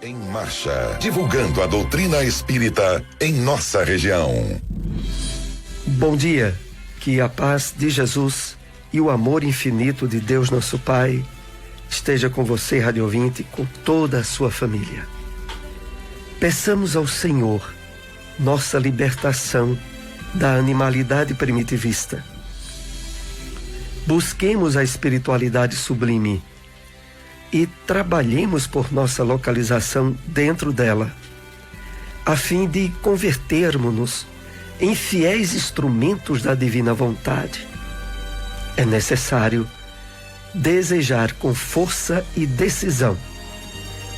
Em Marcha, divulgando a doutrina espírita em nossa região. Bom dia, que a paz de Jesus e o amor infinito de Deus nosso Pai esteja com você, rádio ouvinte, com toda a sua família. Peçamos ao Senhor nossa libertação da animalidade primitivista. Busquemos a espiritualidade sublime e trabalhemos por nossa localização dentro dela, a fim de convertermos-nos em fiéis instrumentos da divina vontade. É necessário desejar com força e decisão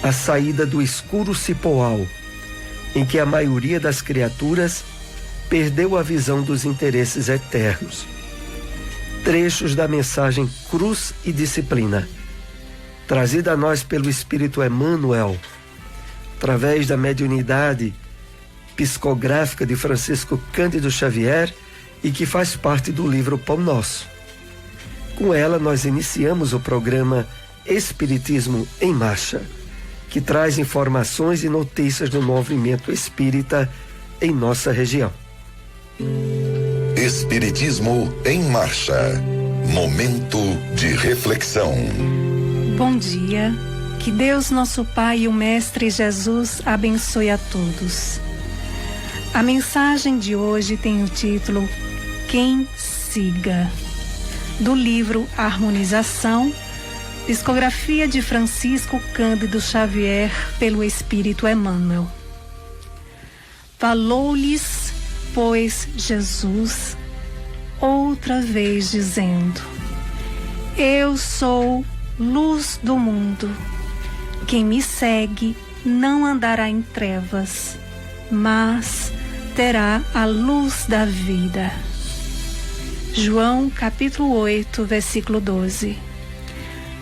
a saída do escuro cipoal em que a maioria das criaturas perdeu a visão dos interesses eternos. Trechos da mensagem Cruz e Disciplina, trazida a nós pelo Espírito Emmanuel, através da mediunidade psicográfica de Francisco Cândido Xavier e que faz parte do livro Pão Nosso. Com ela nós iniciamos o programa Espiritismo em Marcha, que traz informações e notícias do movimento espírita em nossa região. Espiritismo em Marcha. Momento de reflexão. Bom dia, que Deus nosso Pai e o Mestre Jesus abençoe a todos. A mensagem de hoje tem o título Quem Siga, do livro Harmonização, psicografia de Francisco Cândido Xavier pelo Espírito Emmanuel. Falou-lhes, pois, Jesus, outra vez dizendo: Eu sou luz do mundo. Quem me segue não andará em trevas, mas terá a luz da vida. João capítulo 8, versículo 12.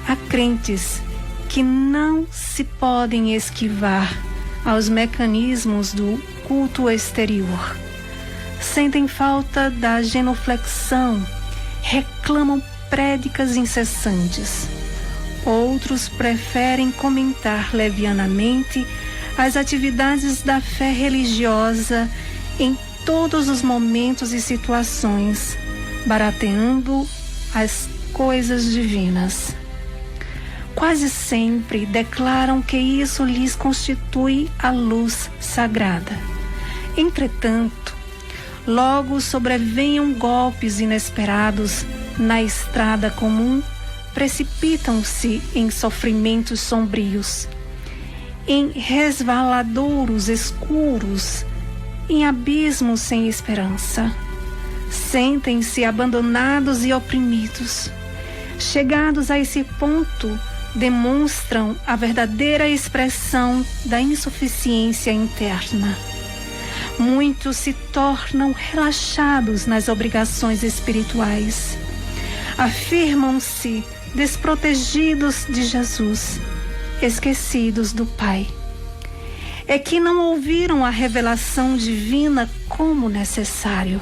Há crentes que não se podem esquivar aos mecanismos do culto exterior. Sentem falta da genuflexão, reclamam prédicas incessantes. Outros preferem comentar levianamente as atividades da fé religiosa em todos os momentos e situações, barateando as coisas divinas. Quase sempre declaram que isso lhes constitui a luz sagrada. Entretanto, logo sobrevenham golpes inesperados na estrada comum, precipitam-se em sofrimentos sombrios, em resvaladouros escuros, em abismos sem esperança. Sentem-se abandonados e oprimidos. Chegados a esse ponto, demonstram a verdadeira expressão da insuficiência interna. Muitos se tornam relaxados nas obrigações espirituais. Afirmam-se desprotegidos de Jesus, esquecidos do Pai. É que não ouviram a revelação divina como necessário.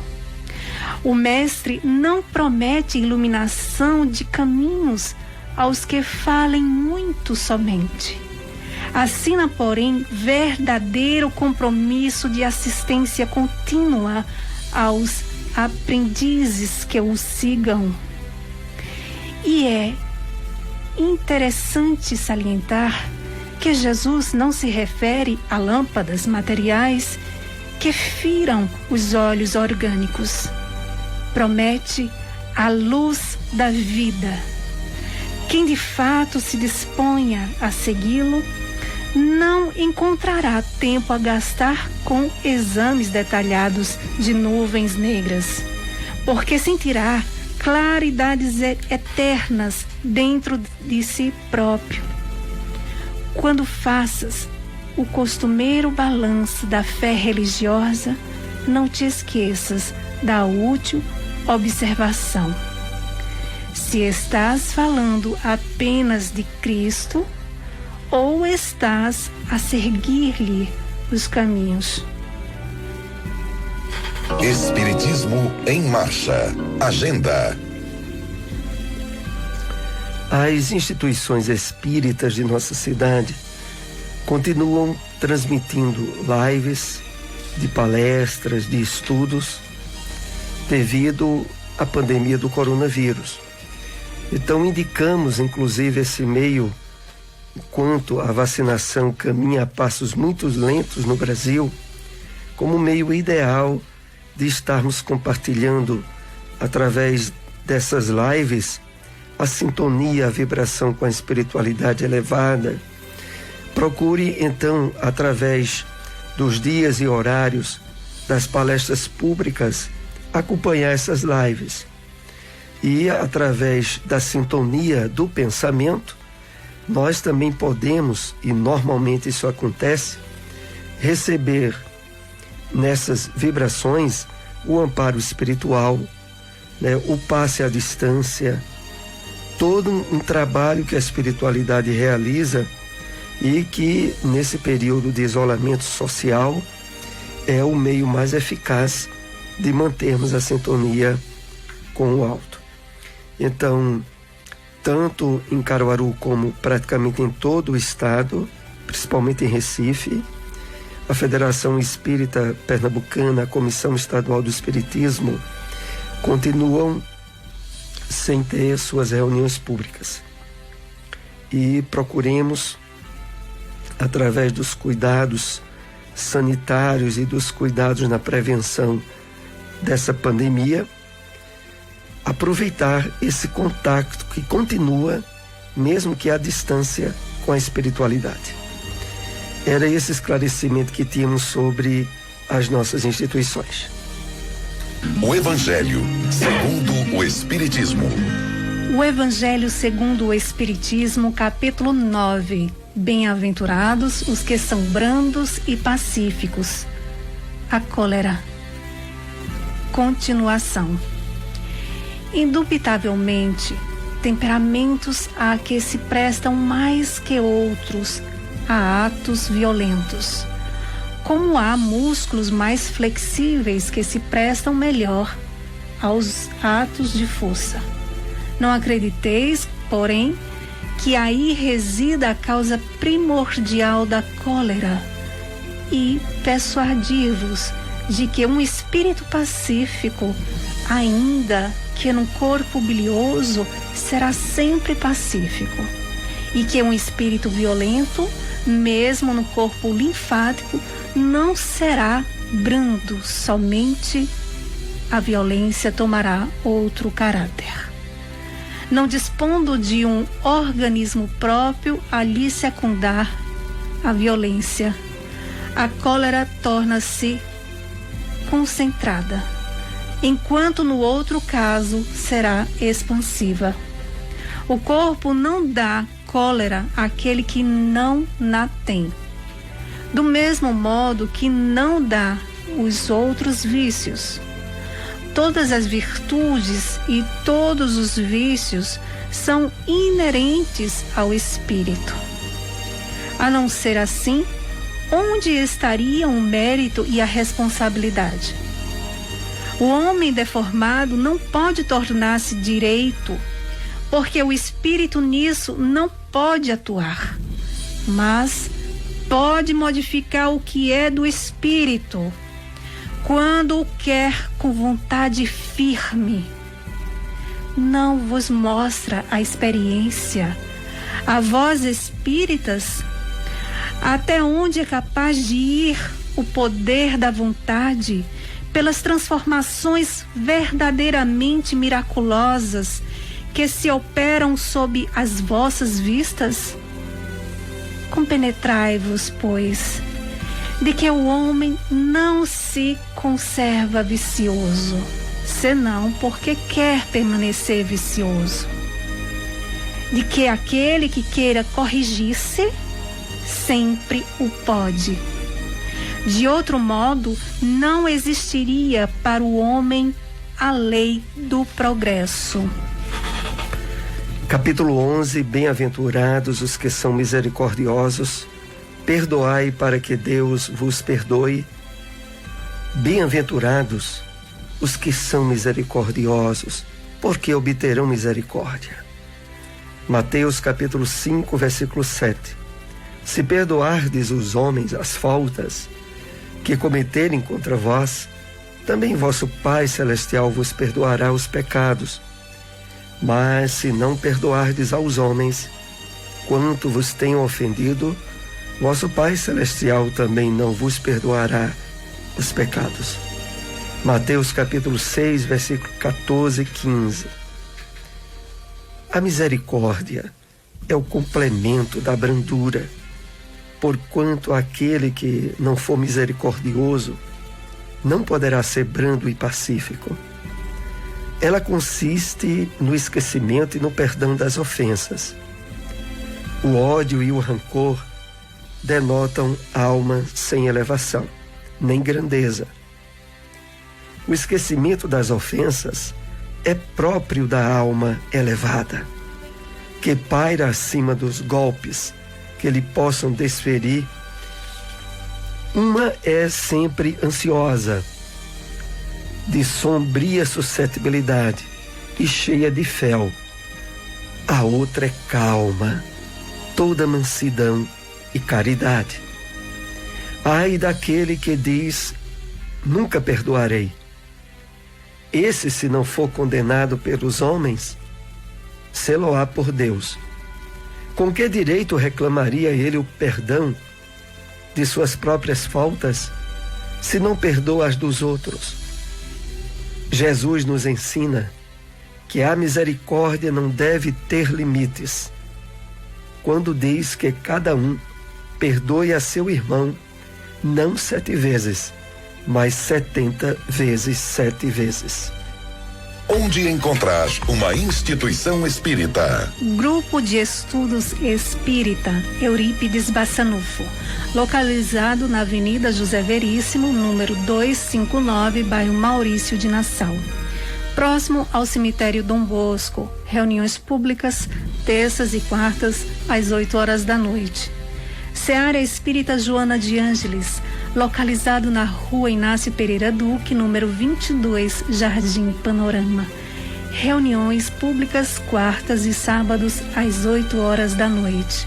O Mestre não promete iluminação de caminhos aos que falem muito somente. Assina, porém, verdadeiro compromisso de assistência contínua aos aprendizes que o sigam. E é interessante salientar que Jesus não se refere a lâmpadas materiais que firam os olhos orgânicos. Promete a luz da vida. Quem de fato se disponha a segui-lo não encontrará tempo a gastar com exames detalhados de nuvens negras, porque sentirá claridades eternas dentro de si próprio. Quando faças o costumeiro balanço da fé religiosa, não te esqueças da útil observação. Se estás falando apenas de Cristo, ou estás a seguir-lhe os caminhos? Espiritismo em Marcha. Agenda. As instituições espíritas de nossa cidade continuam transmitindo lives de palestras, de estudos, devido à pandemia do coronavírus. Então indicamos, inclusive, esse meio, enquanto a vacinação caminha a passos muito lentos no Brasil, como meio ideal de estarmos compartilhando, através dessas lives, a sintonia, a vibração com a espiritualidade elevada. Procure, então, através dos dias e horários das palestras públicas, acompanhar essas lives. E, através da sintonia do pensamento, nós também podemos, e normalmente isso acontece, receber nessas vibrações o amparo espiritual, né, o passe à distância, todo um trabalho que a espiritualidade realiza e que, nesse período de isolamento social, é o meio mais eficaz de mantermos a sintonia com o alto. Então, tanto em Caruaru como praticamente em todo o estado, principalmente em Recife, a Federação Espírita Pernambucana, a Comissão Estadual do Espiritismo, continuam sem ter suas reuniões públicas. E procuremos, através dos cuidados sanitários e dos cuidados na prevenção dessa pandemia, aproveitar esse contato que continua, mesmo que à distância, com a espiritualidade. Era esse esclarecimento que tínhamos sobre as nossas instituições. O Evangelho segundo o Espiritismo. O Evangelho segundo o Espiritismo, capítulo 9. Bem-aventurados os que são brandos e pacíficos. A cólera. Continuação. Indubitavelmente, temperamentos há que se prestam mais que outros a atos violentos, como há músculos mais flexíveis que se prestam melhor aos atos de força. Não acrediteis, porém, que aí resida a causa primordial da cólera, e persuadir-vos de que um espírito pacífico, ainda que no corpo bilioso, será sempre pacífico, e que um espírito violento, mesmo no corpo linfático, não será brando, somente a violência tomará outro caráter. Não dispondo de um organismo próprio a lhe secundar a violência, a cólera torna-se concentrada, enquanto no outro caso será expansiva. O corpo não dá cólera àquele que não na tem, do mesmo modo que não dá os outros vícios. Todas as virtudes e todos os vícios são inerentes ao espírito. A não ser assim, onde estariam o mérito e a responsabilidade? O homem deformado não pode tornar-se direito, porque o espírito nisso não pode atuar, mas pode modificar o que é do espírito, quando o quer com vontade firme. Não vos mostra a experiência, a vós espíritas, até onde é capaz de ir o poder da vontade pelas transformações verdadeiramente miraculosas que se operam sob as vossas vistas? Compenetrai-vos, pois, de que o homem não se conserva vicioso, senão porque quer permanecer vicioso. De que aquele que queira corrigir-se, sempre o pode. De outro modo, não existiria para o homem a lei do progresso. Capítulo 11. Bem-aventurados os que são misericordiosos, perdoai para que Deus vos perdoe. Bem-aventurados os que são misericordiosos, porque obterão misericórdia. Mateus capítulo 5, versículo 7. Se perdoardes os homens as faltas que cometerem contra vós, também vosso Pai Celestial vos perdoará os pecados. Mas se não perdoardes aos homens quanto vos tenham ofendido, vosso Pai Celestial também não vos perdoará os pecados. Mateus capítulo 6, versículo 14 e 15. A misericórdia é o complemento da brandura, porquanto aquele que não for misericordioso não poderá ser brando e pacífico. Ela consiste no esquecimento e no perdão das ofensas. O ódio e o rancor denotam alma sem elevação, nem grandeza. O esquecimento das ofensas é próprio da alma elevada, que paira acima dos golpes que lhe possam desferir. Uma é sempre ansiosa, de sombria suscetibilidade e cheia de fel. A outra é calma, toda mansidão e caridade. Ai daquele que diz: nunca perdoarei. Esse, se não for condenado pelos homens, sê-lo-á por Deus. Com que direito reclamaria ele o perdão de suas próprias faltas, se não perdoa as dos outros? Jesus nos ensina que a misericórdia não deve ter limites, quando diz que cada um perdoe a seu irmão não 7 vezes, mas 70 vezes 7 vezes. Onde encontrar uma instituição espírita? Grupo de Estudos Espírita Eurípides Bassanufo, localizado na Avenida José Veríssimo, número 259, bairro Maurício de Nassau. Próximo ao cemitério Dom Bosco. Reuniões públicas, terças e quartas, às 8 horas da noite. Seara Espírita Joana de Ângeles, localizado na Rua Inácio Pereira Duque, número 22, Jardim Panorama. Reuniões públicas quartas e sábados às 8 horas da noite.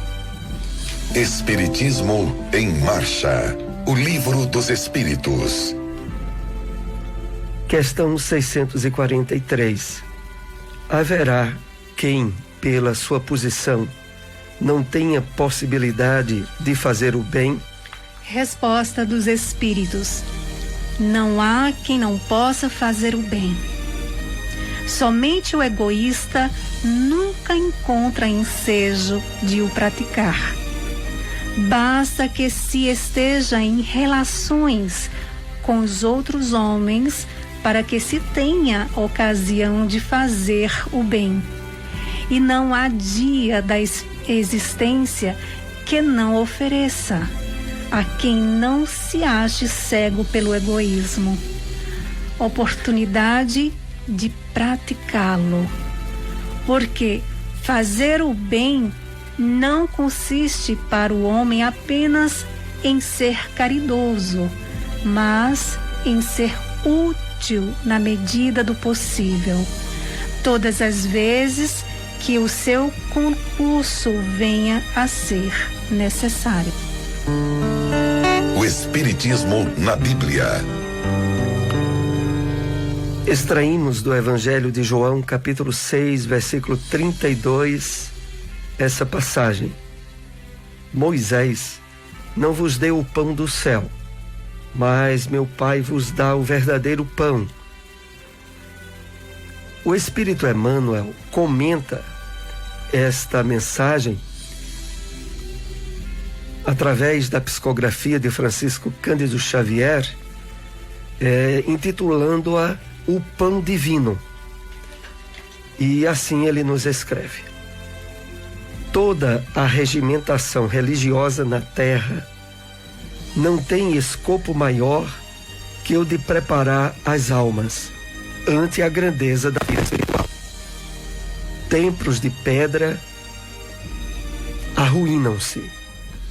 Espiritismo em Marcha. O Livro dos Espíritos. Questão 643. Haverá quem, pela sua posição, não tenha possibilidade de fazer o bem? Resposta dos Espíritos: não há quem não possa fazer o bem. Somente o egoísta nunca encontra ensejo de o praticar. Basta que se esteja em relações com os outros homens para que se tenha ocasião de fazer o bem. E não há dia da existência que não ofereça a quem não se ache cego pelo egoísmo oportunidade de praticá-lo, porque fazer o bem não consiste para o homem apenas em ser caridoso, mas em ser útil na medida do possível, todas as vezes que o seu concurso venha a ser necessário. O Espiritismo na Bíblia. Extraímos do Evangelho de João, capítulo 6, versículo 32, essa passagem. Moisés não vos deu o pão do céu, mas meu Pai vos dá o verdadeiro pão. O Espírito Emmanuel comenta esta mensagem através da psicografia de Francisco Cândido Xavier, intitulando-a O Pão Divino. E assim ele nos escreve: toda a regimentação religiosa na terra não tem escopo maior que o de preparar as almas ante a grandeza da vida espiritual. Templos de pedra arruinam-se,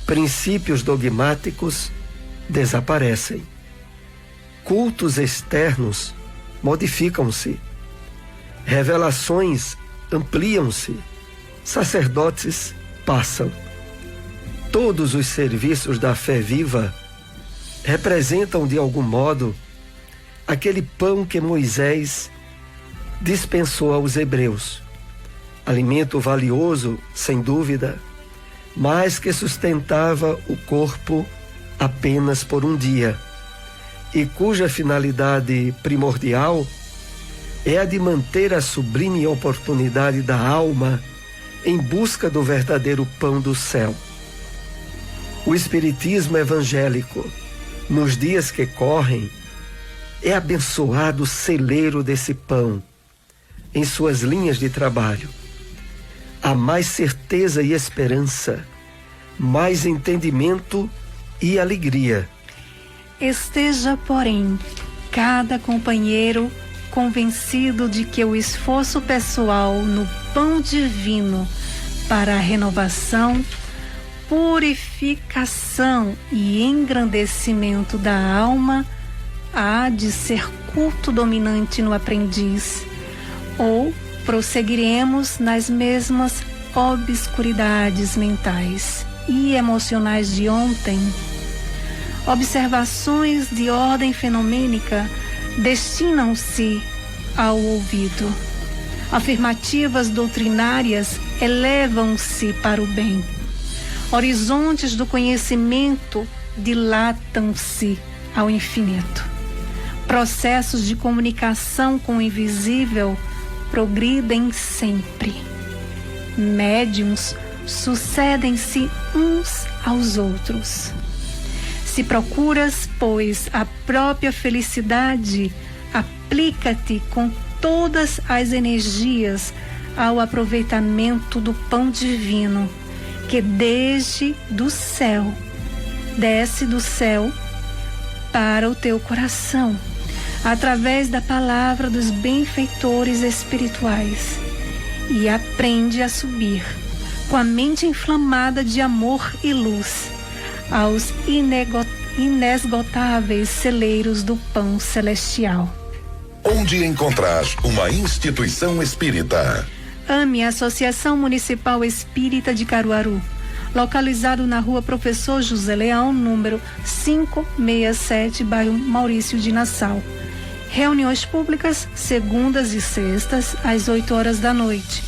princípios dogmáticos desaparecem, cultos externos modificam-se, revelações ampliam-se, sacerdotes passam. Todos os serviços da fé viva representam, de algum modo, aquele pão que Moisés dispensou aos hebreus. Alimento valioso, sem dúvida, mas que sustentava o corpo apenas por um dia, e cuja finalidade primordial é a de manter a sublime oportunidade da alma em busca do verdadeiro pão do céu. O Espiritismo evangélico, nos dias que correm, é abençoado celeiro desse pão em suas linhas de trabalho. Há mais certeza e esperança, mais entendimento e alegria. Esteja, porém, cada companheiro convencido de que o esforço pessoal no pão divino para a renovação, purificação e engrandecimento da alma há de ser culto dominante no aprendiz, ou prosseguiremos nas mesmas obscuridades mentais e emocionais de ontem. Observações de ordem fenomênica destinam-se ao ouvido. Afirmativas doutrinárias elevam-se para o bem. Horizontes do conhecimento dilatam-se ao infinito. Processos de comunicação com o invisível progridem sempre. Médiuns sucedem-se uns aos outros. Se procuras, pois, a própria felicidade, aplica-te com todas as energias ao aproveitamento do pão divino, que desce do céu para o teu coração, através da palavra dos benfeitores espirituais, e aprende a subir, com a mente inflamada de amor e luz, aos inesgotáveis celeiros do pão celestial. Onde encontrar uma instituição espírita? AME, Associação Municipal Espírita de Caruaru, localizado na rua Professor José Leão, número 567, bairro Maurício de Nassau. Reuniões públicas, segundas e sextas, às 8 horas da noite.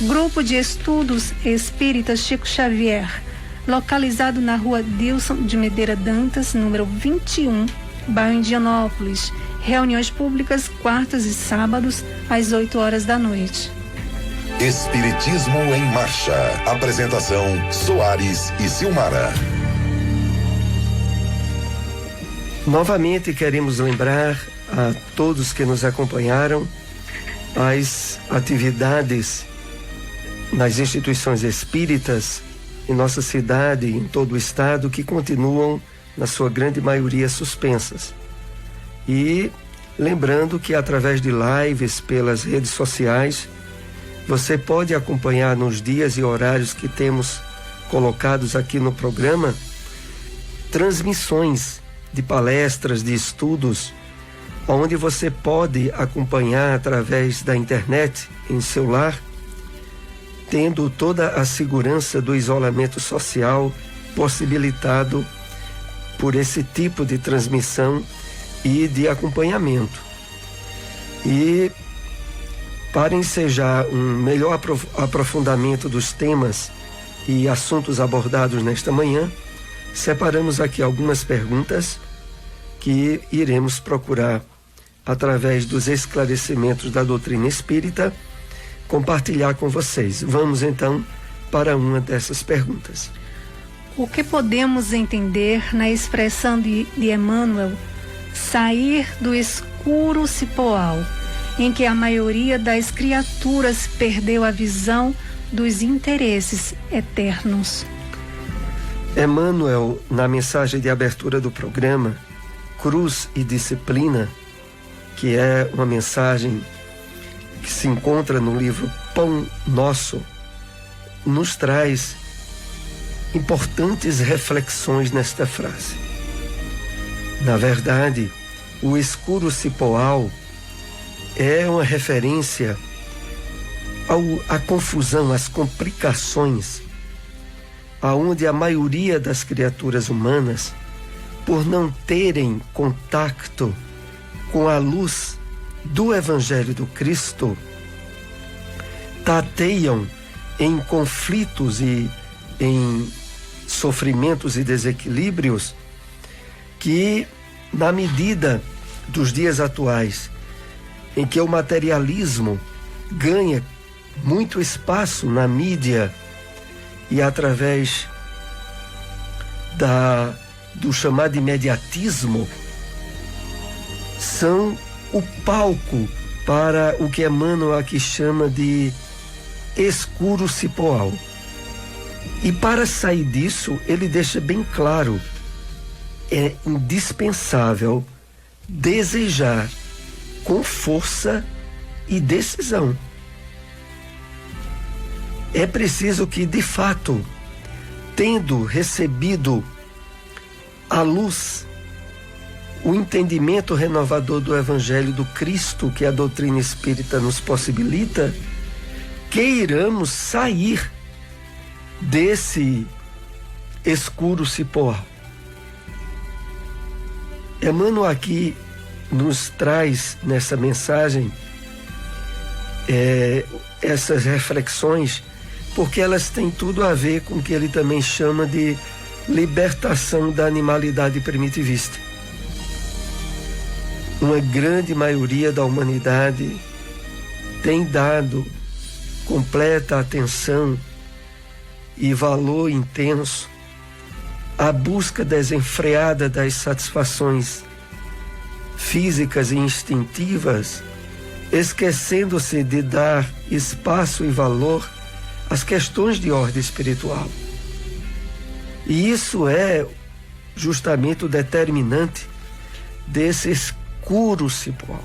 Grupo de Estudos Espíritas Chico Xavier, localizado na rua Dilson de Medeira Dantas, número 21, bairro Indianópolis. Reuniões públicas, quartas e sábados, às 8 horas da noite. Espiritismo em Marcha. Apresentação: Soares e Silmara. Novamente queremos lembrar a todos que nos acompanharam as atividades nas instituições espíritas em nossa cidade, em todo o estado, que continuam, na sua grande maioria, suspensas. E lembrando que através de lives pelas redes sociais, você pode acompanhar nos dias e horários que temos colocados aqui no programa, transmissões de palestras, de estudos, onde você pode acompanhar através da internet, em seu lar, tendo toda a segurança do isolamento social possibilitado por esse tipo de transmissão e de acompanhamento. E para ensejar um melhor aprofundamento dos temas e assuntos abordados nesta manhã, separamos aqui algumas perguntas que iremos procurar, através dos esclarecimentos da doutrina espírita, compartilhar com vocês. Vamos então para uma dessas perguntas. O que podemos entender na expressão de Emmanuel, sair do escuro cipoal, em que a maioria das criaturas perdeu a visão dos interesses eternos? Emmanuel, na mensagem de abertura do programa Cruz e Disciplina, que é uma mensagem que se encontra no livro Pão Nosso, nos traz importantes reflexões nesta frase. Na verdade, o escuro cipoal é uma referência à confusão, às complicações aonde a maioria das criaturas humanas, por não terem contato com a luz do Evangelho do Cristo, tateiam em conflitos e em sofrimentos e desequilíbrios que, na medida dos dias atuais, em que o materialismo ganha muito espaço na mídia e através do chamado imediatismo, são o palco para o que Emmanuel aqui chama de escuro cipoal. E para sair disso, ele deixa bem claro: é indispensável desejar com força e decisão. É preciso que, de fato, tendo recebido a luz, o entendimento renovador do Evangelho do Cristo que a doutrina espírita nos possibilita, queiramos sair desse escuro cipoal. Emmanuel aqui nos traz nessa mensagem essas reflexões, porque elas têm tudo a ver com o que ele também chama de libertação da animalidade primitivista. Uma grande maioria da humanidade tem dado completa atenção e valor intenso à busca desenfreada das satisfações físicas e instintivas, esquecendo-se de dar espaço e valor às questões de ordem espiritual. E isso é justamente o determinante desse escuro cipoal.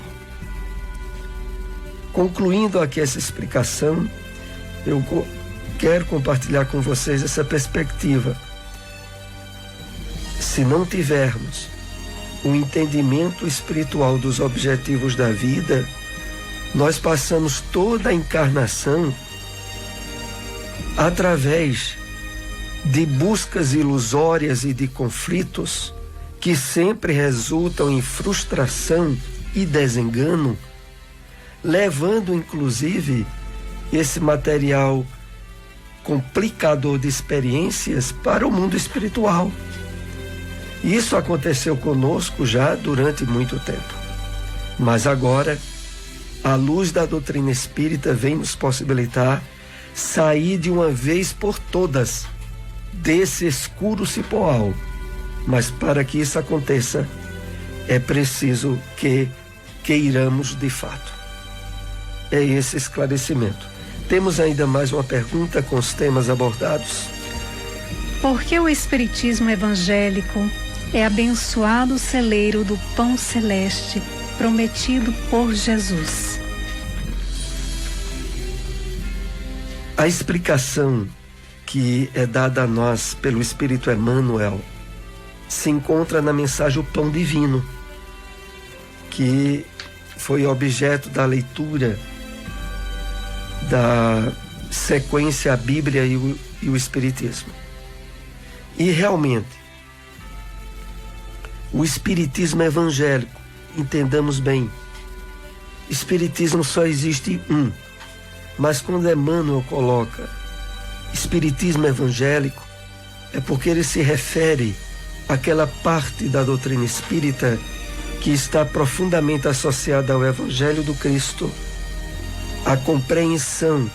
Concluindo aqui essa explicação, eu quero compartilhar com vocês essa perspectiva. Se não tivermos o entendimento espiritual dos objetivos da vida, nós passamos toda a encarnação através de buscas ilusórias e de conflitos que sempre resultam em frustração e desengano, levando inclusive esse material complicador de experiências para o mundo espiritual. Isso aconteceu conosco já durante muito tempo. Mas agora, a luz da doutrina espírita vem nos possibilitar sair de uma vez por todas desse escuro cipoal. Mas para que isso aconteça, é preciso que queiramos de fato. É esse esclarecimento. Temos ainda mais uma pergunta com os temas abordados. Por que o Espiritismo evangélico é abençoado celeiro do pão celeste prometido por Jesus? A explicação que é dada a nós pelo Espírito Emmanuel se encontra na mensagem O Pão Divino, que foi objeto da leitura da sequência a Bíblia e o Espiritismo. E realmente, o Espiritismo evangélico, entendamos bem, Espiritismo só existe um, mas quando Emmanuel coloca Espiritismo evangélico, é porque ele se refere àquela parte da doutrina espírita que está profundamente associada ao Evangelho do Cristo, à compreensão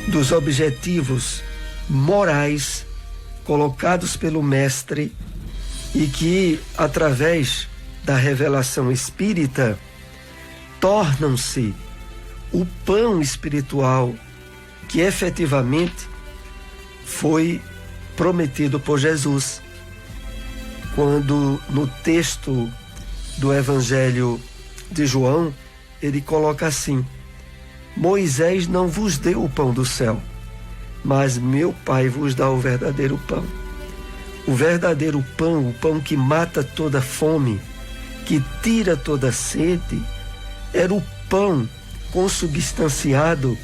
dos objetivos morais colocados pelo Mestre e que, através da revelação espírita, tornam-se o pão espiritual que efetivamente foi prometido por Jesus, quando no texto do Evangelho de João ele coloca assim: Moisés não vos deu o pão do céu, mas meu Pai vos dá o verdadeiro pão. O verdadeiro pão, o pão que mata toda fome, que tira toda sede, era o pão consubstanciado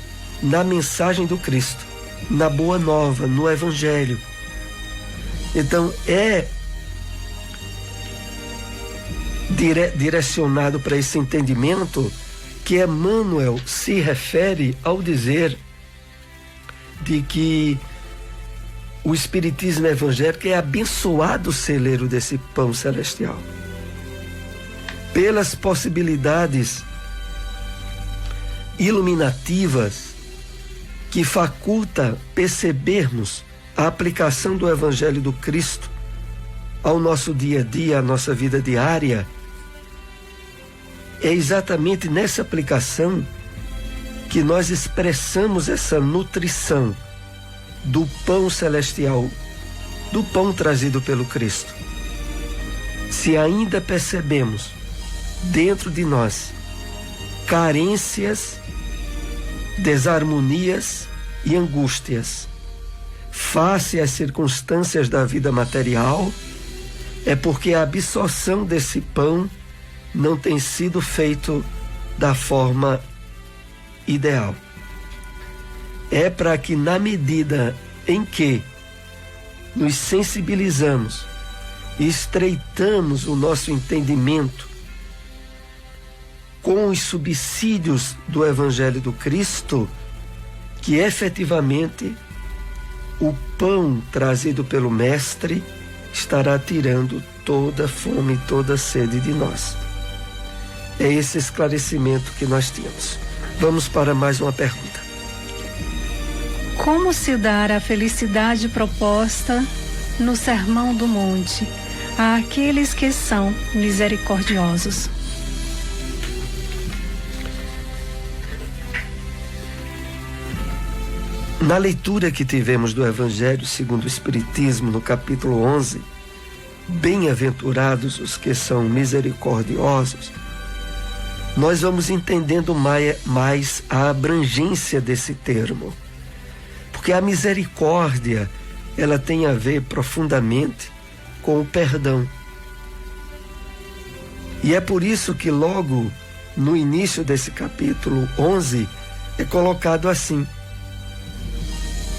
na mensagem do Cristo. na Boa Nova, no Evangelho. Então, é direcionado para esse entendimento que Emmanuel se refere ao dizer de que o Espiritismo evangélico é abençoado celeiro desse pão celestial, pelas possibilidades iluminativas que faculta percebermos a aplicação do Evangelho do Cristo ao nosso dia a dia, à nossa vida diária. É exatamente nessa aplicação que nós expressamos essa nutrição do pão celestial, do pão trazido pelo Cristo. Se ainda percebemos dentro de nós carências, desarmonias e angústias face às circunstâncias da vida material, é porque a absorção desse pão não tem sido feito da forma ideal. É para que, na medida em que nos sensibilizamos e estreitamos o nosso entendimento com os subsídios do Evangelho do Cristo, que efetivamente o pão trazido pelo Mestre estará tirando toda fome e toda sede de nós. É esse esclarecimento que nós temos. Vamos para mais uma pergunta. Como se dar a felicidade proposta no Sermão do Monte àqueles que são misericordiosos? Na leitura que tivemos do Evangelho segundo o Espiritismo, no capítulo 11, bem-aventurados os que são misericordiosos, nós vamos entendendo mais a abrangência desse termo. Porque a misericórdia, ela tem a ver profundamente com o perdão. E é por isso que logo no início desse capítulo 11 é colocado assim: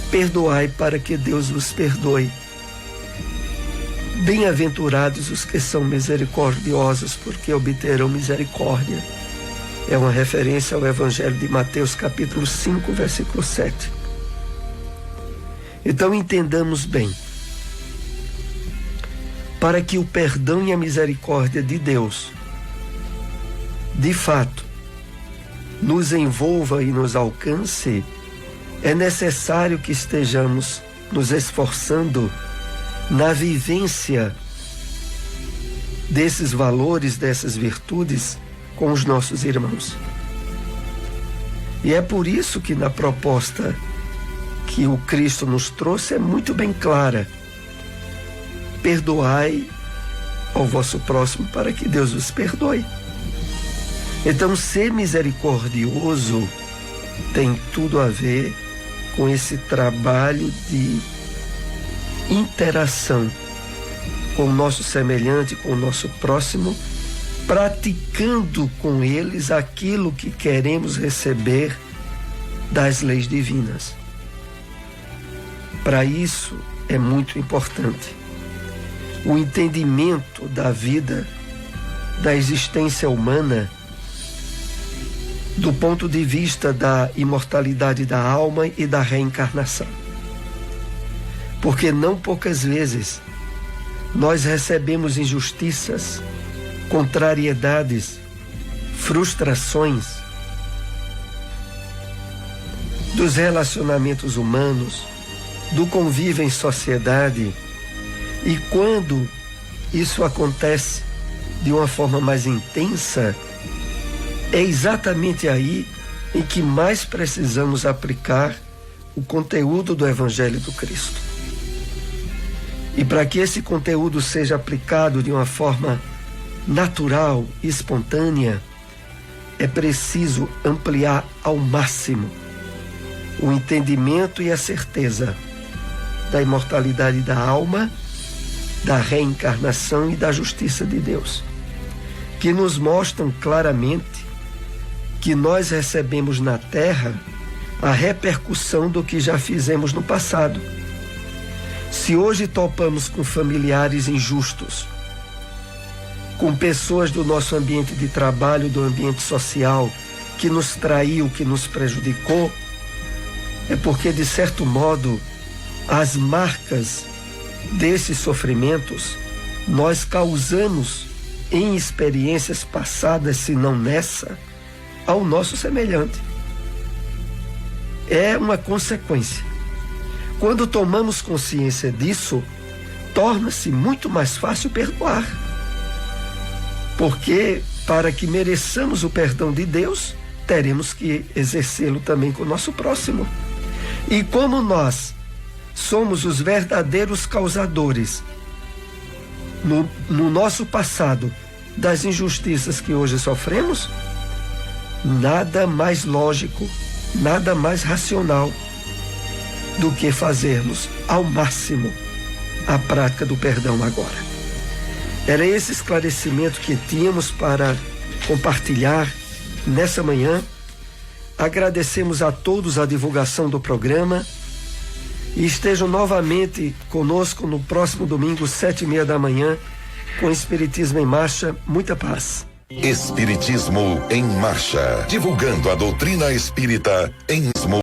perdoai para que Deus vos perdoe. Bem-aventurados os que são misericordiosos, porque obterão misericórdia. É uma referência ao Evangelho de Mateus, capítulo 5, versículo 7. Então entendamos bem. Para que o perdão e a misericórdia de Deus, de fato, nos envolva e nos alcance, é necessário que estejamos nos esforçando na vivência desses valores, dessas virtudes com os nossos irmãos. E é por isso que na proposta que o Cristo nos trouxe é muito bem clara: perdoai ao vosso próximo para que Deus vos perdoe. Então, ser misericordioso tem tudo a ver com esse trabalho de interação com o nosso semelhante, com o nosso próximo, praticando com eles aquilo que queremos receber das leis divinas. Para isso é muito importante o entendimento da vida, da existência humana, do ponto de vista da imortalidade da alma e da reencarnação. Porque não poucas vezes nós recebemos injustiças, contrariedades, frustrações dos relacionamentos humanos, do convívio em sociedade, e quando isso acontece de uma forma mais intensa, é exatamente aí em que mais precisamos aplicar o conteúdo do Evangelho do Cristo. E para que esse conteúdo seja aplicado de uma forma natural e espontânea, é preciso ampliar ao máximo o entendimento e a certeza da imortalidade da alma, da reencarnação e da justiça de Deus, que nos mostram claramente que nós recebemos na terra a repercussão do que já fizemos no passado. Se hoje topamos com familiares injustos, com pessoas do nosso ambiente de trabalho, do ambiente social, que nos traiu, que nos prejudicou, é porque, de certo modo, as marcas desses sofrimentos nós causamos em experiências passadas, se não nessa, ao nosso semelhante. É uma consequência. Quando tomamos consciência disso, torna-se muito mais fácil perdoar. Porque, para que mereçamos o perdão de Deus, teremos que exercê-lo também com o nosso próximo. E como nós somos os verdadeiros causadores no nosso passado das injustiças que hoje sofremos, nada mais lógico, nada mais racional do que fazermos ao máximo a prática do perdão agora. Era esse esclarecimento que tínhamos para compartilhar nessa manhã. Agradecemos a todos a divulgação do programa e estejam novamente conosco no próximo domingo, 7:30 da manhã, com Espiritismo em Marcha. Muita paz. Espiritismo em Marcha, divulgando a doutrina espírita em